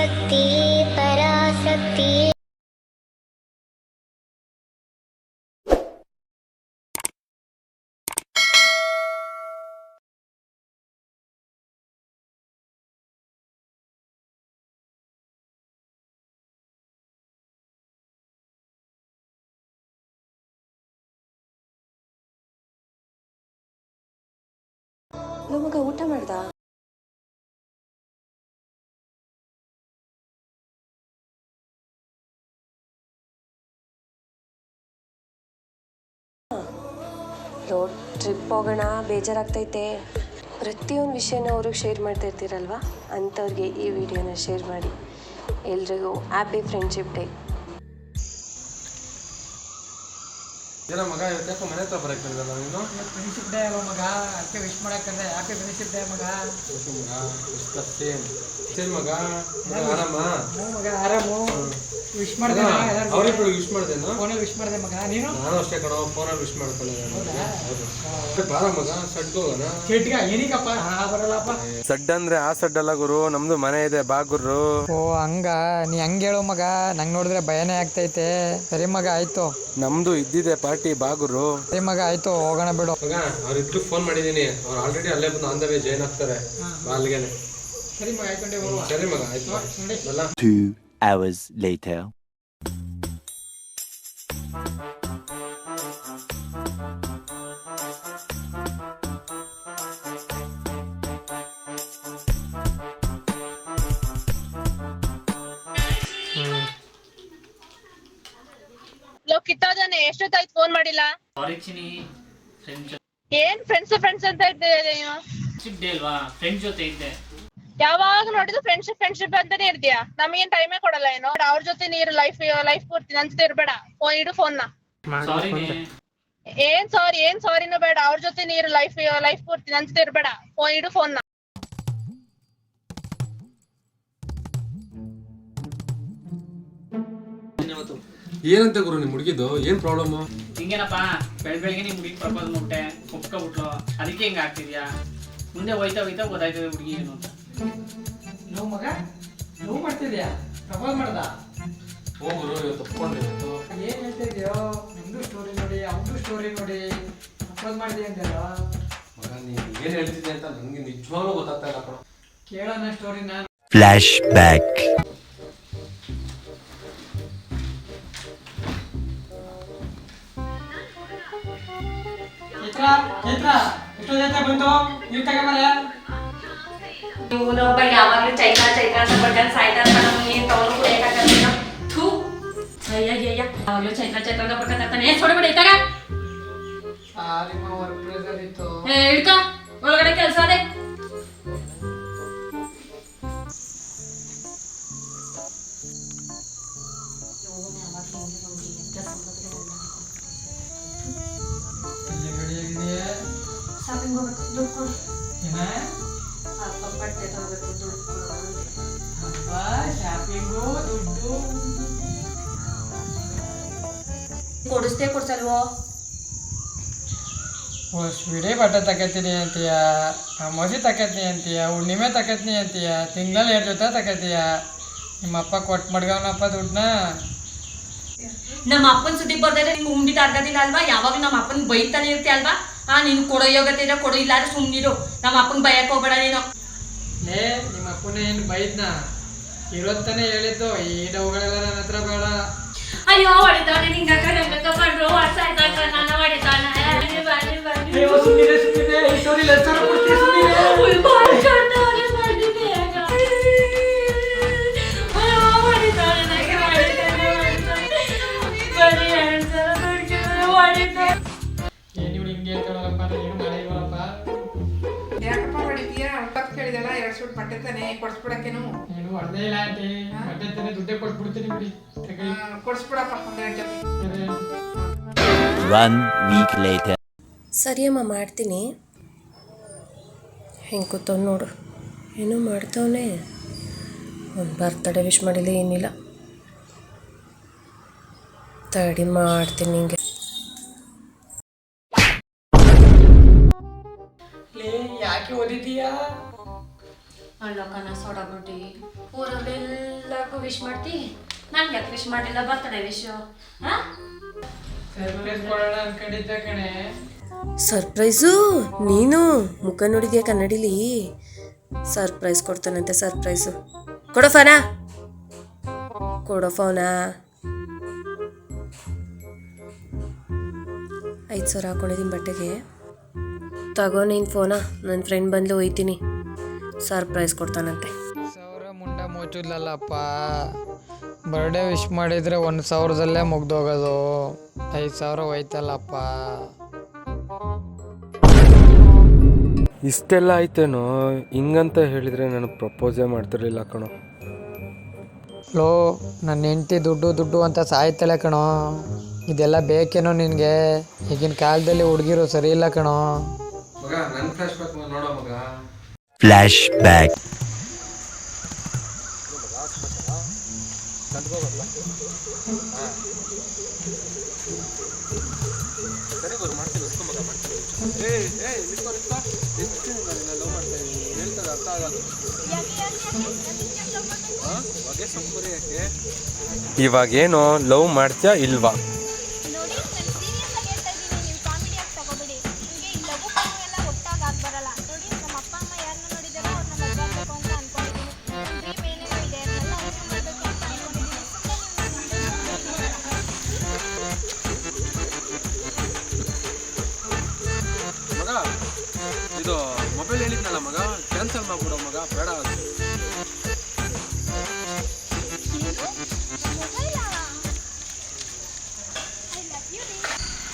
ಶಕ್ತಿ ಪರಾಶಕ್ತಿ. ಮಗ ಊಟ ಮಾಡ್ದ? ರೋಡ್ ಟ್ರಿಪ್ ಹೋಗೋಣ, ಬೇಜಾರಾಗ್ತೈತೆ. ಪ್ರತಿಯೊಂದು ವಿಷಯನ ಅವ್ರಿಗೆ ಶೇರ್ ಮಾಡ್ತಾ ಇರ್ತೀರಲ್ವ, ಅಂಥವ್ರಿಗೆ ಈ ವಿಡಿಯೋನ ಶೇರ್ ಮಾಡಿ. ಎಲ್ರಿಗೂ ಹ್ಯಾಪಿ ಫ್ರೆಂಡ್ಶಿಪ್ ಡೇ. ಏನೋ ಮಗ ಇವತ್ತು ಮನೆ ಹತ್ರ ಬರಕ್ಕೆ ಬಂದಲ್ಲ ನೀನು? ಫ್ರೆಂಡ್ಶಿಪ್ ಡೇ ಅಲ್ವ ಮಗ, ಅದಕ್ಕೆ ವಿಶ್ ಮಾಡಕ್ಕಂದ್ರೆ ಹ್ಯಾಪಿ ಫ್ರೆಂಡ್ಶಿಪ್ ಡೇ ಮಗ. ಮಗ ಸೇಮ್ ಮಗ. ಆರಾಮ? ಹ್ಞೂ ಮಗ ಆರಾಮು. ವಿಶ್ ಮಾಡಿದೆ ಅವರಿಬ್ರು ವಿಶ್ ಮಾಡ್ದೇನು? ಫೋನಲ್ಲಿ ವಿಶ್ ಮಾಡಿದೆ ಮಗ. ನೀನು? ನಾನು ಅಷ್ಟೇ ಕಣೋ, ಫೋನಲ್ಲಿ ವಿಶ್ ಮಾಡ್ಕೊಳ್ಳೋಣ. ಹೌದು ಬಾರ ಮಗ, ಸಡ್ಗೆ ಹೋಗೋಣ. ಚೆಟ್ಗ ಏನಕ್ಕಪ್ಪ? ಬರಲ್ಲಪ್ಪ. ಸಡ್ ಅಂದ್ರೆ ಆ ಸಡ್ ಅಲ್ಲ ಗುರು, ನಮ್ದು ಮನೆ ಇದೆ ಬಾ ಗುರು. ಓ ಹಂಗ, ನೀ ಹಂಗೆ ಹೇಳೋ ಮಗ, ನಂಗೆ ನೋಡಿದ್ರೆ ಭಯನೇ ಆಗ್ತೈತೆ. ಸರಿ ಮಗ ಆಯ್ತು, ನಮ್ದು ಇದ್ದಿದೆ ಪಾರ್ಟಿ ಬಾ ಗುರು. ಸರಿ ಮಗ ಆಯ್ತು, ಹೋಗೋಣ ಬಿಡು ಮಗ. ಅವ್ರಿಬ್ರು ಫೋನ್ ಮಾಡಿದೀನಿ, ಅವ್ರು ಆಲ್ರೆಡಿ ಅಲ್ಲೇ ಬಂದು ಆನ್ ದ ವೇ ಜಾಯ್ನ್ ಆಗ್ತಾರೆ. ಬಾ ಅಲ್ಲಿಗೆನೆ. ಸರಿ ಮಗ ಆಯ್ಕೊಂಡೆ. ಸರಿ ಮಗ ಆಯ್ತು. 2 hours later. ಕಿತ್ತೋದಾನೆ ಎಷ್ಟೊತ್ತಾಯ್ತು ಫೋನ್ ಮಾಡಿಲ್ಲ. ಏನ್ ಫ್ರೆಂಡ್ಸ್ ಅಂತ ಇದ್ದೆ ಅಲ್ವಾ, ಫ್ರೆಂಡ್ಸ್ ಜೊತೆ ಇದ್ದೆ. ಯಾವಾಗ ನೋಡಿದ್ರು ಫ್ರೆಂಡ್ಶಿಪ್ ಅಂತಾನೆ ಇರ್ತೀಯ. ನಮಗೇನ್ ಟೈಮೇ ಕೊಡಲ್ಲ ಏನೋ. ಅವ್ರ ಜೊತೆ ನೀರು ಲೈಫ್ ಪೂರ್ತಿ ನಂತ ಇರ್ಬೇಡ. ಇಡು ಫೋನ್ ನ. ಏನ್ ಸಾರಿನೂ ಬೇಡ. ಅವ್ರ ಜೊತೆ ನೀರು ಲೈಫ್ ಪೂರ್ತಿ ನಂತ ಇರ್ಬೇಡ. ಇಡು ಫೋನ್ ನ. ಏನಂತ ಗುರು ನಿಮ್ ಹುಡುಗಿದ್ದು ಏನ್ ಪ್ರಾಬ್ಲಮ್? ಹಿಂಗೇನಪ್ಪ, ಬೆಳಗ್ಗೆ ನಿಮ್ ಹುಡುಗಿ ಪ್ರಪೋಸ್ ಮಾಡ್ಬಿಟ್ಟೆ, ಒಪ್ಕೊಬಿಟ್ಲು. ಅದಕ್ಕೆ ಹಿಂಗ ಆಗ್ತಿದ್ಯಾ? ಮುಂದೆ ಹೋಯ್ತಾ ಗೊತ್ತಾಯ್ತದೆ ಹುಡುಗಿ ಏನು ಅಂತ. ನೋವು ಮಗ, ನೋವು ಮಾಡ್ತಿದ್ಯಾ? ಪ್ರಪೋಸ್ ಮಾಡ್ದ? ಗುರು ಇವತ್ತು ಒಪ್ಕೊಂಡಿತ್ತು. ಏನ್ ಹೇಳ್ತಾ ಇದೆಯೋ? ನಿಮ್ದು ಸ್ಟೋರಿ ನೋಡಿ, ಅವ್ದು ಸ್ಟೋರಿ ನೋಡಿ ಪ್ರಪೋಸ್ ಮಾಡಿದೆ ಅಂತಲ್ಲ ಮಗ. ನೀನ್ ಏನ್ ಹೇಳ್ತಿದ್ದೆ ಅಂತ ನನ್ಗೆ ನಿಜವಾಗ್ಲೂ ಗೊತ್ತಾಗ್ತಾ ಇಲ್ಲ ಕಣ. ಕೇಳೋಣ ಸ್ಟೋರಿನ. Flashback. ಇವನು ಒಬ್ಬ ಯಾವಾಗಲೂ ಚೈತ್ರ ಅಂತ ಬರ್ಕೊಂಡು ಸಾಯ್ತಾರ. ಏನ್ ತಗೊಂಡು ಕೂಡ ಯಾಕಾಗ್ತಾನೆ? ಥೂ ಅಯ್ಯ ಯಾವಾಗಲೂ ಚೈತ್ರ ಅಂತ ಬರ್ಕೊಂಡು ತಾನೆ. ಸೊಡಬೇಡ ಇತ್ತಾಗ. ಸಾರಿ ಮಾ, ವರ್ಕ್ ಪ್ರೆಷರ್ ಇತ್ತು. ಹಿಡ್ಕ, ಒಳಗಡೆ ಕೆಲಸ ಅದೇ. ಶಾಪಿಂಗ್ ಹೋಗ್ಬೇಕು, ದುಡ್ಡು ಕೊಡು. ಬಟ್ಟೆ ತಗೋಬೇಕು, ದುಡ್ಡು ಶಾಪಿಂಗು, ದುಡ್ಡು ಕೊಡಿಸಲ್ವೋ? ಸ್ವೀಡೇ ಬಟ್ಟೆ ತಗೋತೀನಿ ಅಂತೀಯ, ಅಮಾವಾಸ್ಯೆ ತಗೋತೀನಿ ಅಂತೀಯ, ಹುಣ್ಣಿಮೆ ತಗೋತೀನಿ ಅಂತೀಯ, ತಿಂಗಳಲ್ಲಿ 2 ಜೊತೆ ತಗೋತೀಯ. ನಿಮ್ಮಪ್ಪ ಕೊಟ್ಟು ಮಡ್ಗವನಪ್ಪ ದುಡ್ಡನ್ನ. ನಮ್ಮ ಅಪ್ಪನ ಸುದ್ದಿ ಬರ್ದ್ರೆ ನಿಮ್ಗೆ ಉಂಡಿ ತರ್ಗೋದಿಲ್ಲ ಅಲ್ವಾ? ಯಾವಾಗ ನಮ್ಮ ಅಪ್ಪನ ಬೈತಾನೆ ಇರ್ತೀಯ ಅಲ್ವಾ? ನೀನು ಕೊಡೋ ಯೋಗತೆ ಇದ್ರೆ ಕೊಡೋ, ಇಲ್ಲಾದ್ರೆ ಸುಮ್ಮನಿರು. ನಮ್ಮ ಅಪ್ಪನ ಬಯಕ್ಕೆ ಹೋಗ್ಬೇಡ ನೀನು. ನಿಮ್ಮ ಅಪ್ಪನ ಏನು ಬೈದ್ನ? ಇರೋತ್ತಾನೆ ಹೇಳಿದ್ದು, ಈ ಡೌಗಳೆಲ್ಲ ನನ್ನ ಹತ್ರ ಬೇಡ. ಅಯ್ಯೋ ಹೊಡಿತಾನೆ, ನಿಂಗ ಬಂದ್ರು ವರ್ಷ ಆಯ್ತಾಕ ನಾನು ಹೊಡಿತಾನೆ. ಯಾಕಪ್ಪ ಹೊಡಿತೀಯ? ಹೊಟ್ಟಕ್ಕೆ ಕೇಳಿದಲ್ಲ, 2 ಸೂಟ್ ಬಟ್ಟೆ ತಾನೆ ಕೊಡ್ಸ್ಬಿಡಕ್ಕೇನು? ಏನು ಹೊಡೆದೇ ಇಲ್ಲ ಆಂಟಿ, ಬಟ್ಟೆ ತಾನೆ ದುಡ್ಡೇ ಕೊಟ್ಬಿಡ್ತೀನಿ ಬಿಡಿ. ಕೊಡ್ಸ್ಬಿಡಪ್ಪ ಒಂದೆರಡು ಜೊತೆ. 1 week later. ಸರಿಯಮ್ಮ, ಮಾಡ್ತೀನಿ. ಹೆಂಗೆ ಕೂತವ್ ನೋಡು, ಏನೋ ಮಾಡ್ತಾವನೆ. ಒಂದು ಬರ್ತಡೇ ವಿಶ್ ಮಾಡಿಲ್ಲ, ಏನಿಲ್ಲ. ತಡಿ ಮಾಡ್ತೀನಿ ನಿಂಗೆ. ಯಾಕೆ ಓದಿದ್ದೀಯಾ? ಅಲ್ಲ ಕನ ಸೊಡಬಿಟ್ಟು ಊರಲ್ಲೆಲ್ಲರಿಗೂ ವಿಶ್ ಮಾಡ್ತಿ ನಂಗೆ ಯಾಕೆ ವಿಶ್ ಮಾಡಿಲ್ಲ ಬರ್ತಡೆ ವಿಶ್ ಹಾಂ ಸರ್ಪ್ರೈಸ್ ಕೊಡೋಣ ಅನ್ಕೊಂಡಿದ್ದೆ ಕಣೆ. ಸರ್ಪ್ರೈಸು? ನೀನು ಮುಖ ನೋಡಿದ್ಯಾ ಕನ್ನಡಿಲಿ? Surprise ಕೊಡ್ತಾನಂತೆ, surprise. ಕೊಡೋ ಫೋನಾ, ಕೊಡೋ ಫೋನಾ. 5,000 ಹಾಕೊಂಡಿದ್ದೀನಿ ಬಟ್ಟೆಗೆ. ತಗೋ ನೀನು ಫೋನಾ, ನನ್ನ ಫ್ರೆಂಡ್ ಬಂದು ಒಯ್ತೀನಿ. ಸರ್ಪ್ರೈಸ್ ಕೊಡ್ತಾನಂತೆ. 1,000 ಮುಂಡ ಮುಚ್ಚುದ್ಲಲ್ಲಪ್ಪ. ಬರ್ಡೇ ವಿಶ್ ಮಾಡಿದರೆ 1,000ದಲ್ಲೇ ಮುಗ್ದೋಗೋದು. 5,000 ಹೋಯ್ತಲ್ಲಪ್ಪ. ಇಷ್ಟೆಲ್ಲ ಆಯ್ತೇನೋ? ಹಿಂಗಂತ ಹೇಳಿದರೆ ನನಗೆ ಪ್ರಪೋಸೇ ಮಾಡ್ತಿರ್ಲಿಲ್ಲ ಕಣೋ. ಲೋ, ನನ್ನ ಹೆಂಡ್ತಿ ದುಡ್ಡು ಅಂತ ಸಾಯ್ತಲ್ಲ ಕಣೋ. ಇದೆಲ್ಲ ಬೇಕೇನೋ ನಿನಗೆ? ಈಗಿನ ಕಾಲದಲ್ಲಿ ಹುಡುಗಿರು ಸರಿ ಇಲ್ಲ ಕಣೋ. ಮಗ ನನ್ನ ಫ್ಲಾಶ್ ಬ್ಯಾಕ್ ನೋಡೋ ಮಗ. Flashback. ಇವಾಗೇನೋ ಲವ್ ಮಾಡ್ತೀಯಾ ಇಲ್ವಾ? ನೋಡಿ ನಾನು ಸೀರಿಯಸ್ ಆಗಿ ಹೇಳ್ತಾ ಇದ್ದೀನಿ, ನೀವು ಕಾಮಿಡಿ ಆಗಿ ತಗೋಬೇಡಿ. ನಿಮಗೆ ಈ ಲವ್ ಎಲ್ಲ ಒಟ್ಟಾಗಿ ಬರಲ್ಲ. ನೋಡಿ ನಮ್ಮ ಅಪ್ಪ ಅಮ್ಮ ಯಾರನ್ನ ನೋಡಿದಾರೋ ಅವ್ರನ್ನ ಮದುವೆ ಆಗಬೇಕು ಅಂತ ಅನ್ಕೊಂಡಿದ್ದೀನಿ. ನನ್ನ ಡ್ರೀಮ್ ಏನೇನೋ ಇದೆ ಅದನ್ನೆಲ್ಲ ಅಚೀವ್ ಮಾಡಬೇಕು ಅಂತ ಅನ್ಕೊಂಡಿದ್ದೀನಿ. ಮಗ ಇದು ಮೊಬೈಲ್ ಹೇಳಿದ್ನಲ್ಲ ಮಗ, ಕ್ಯಾನ್ಸಲ್ ಮಾಡ್ಬಿಡೋ ಮಗ, ಬೇಡ ಅದು.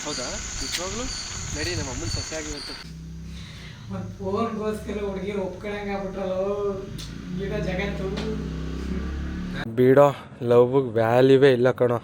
ಹೌದಾ? ನಿಜವಾಗ್ಲು ನಡಿ, ನಮ್ಮ ಅಮ್ಮನ ಸೊಸೆಯಾಗಿರುತ್ತೆ. ಒಂದು ಫೋನ್ಗೋಸ್ಕರ ಹುಡುಗಿರು ಒಪ್ಕೊಳಂಗೆ ಆಗ್ಬಿಟ್ರಲ್ಲೋ ಈಗ ಜಗತ್ತು. ಬಿಡೋ, ಲವ್ಗೆ ವ್ಯಾಲ್ಯೂವೇ ಇಲ್ಲ ಕಣೋ.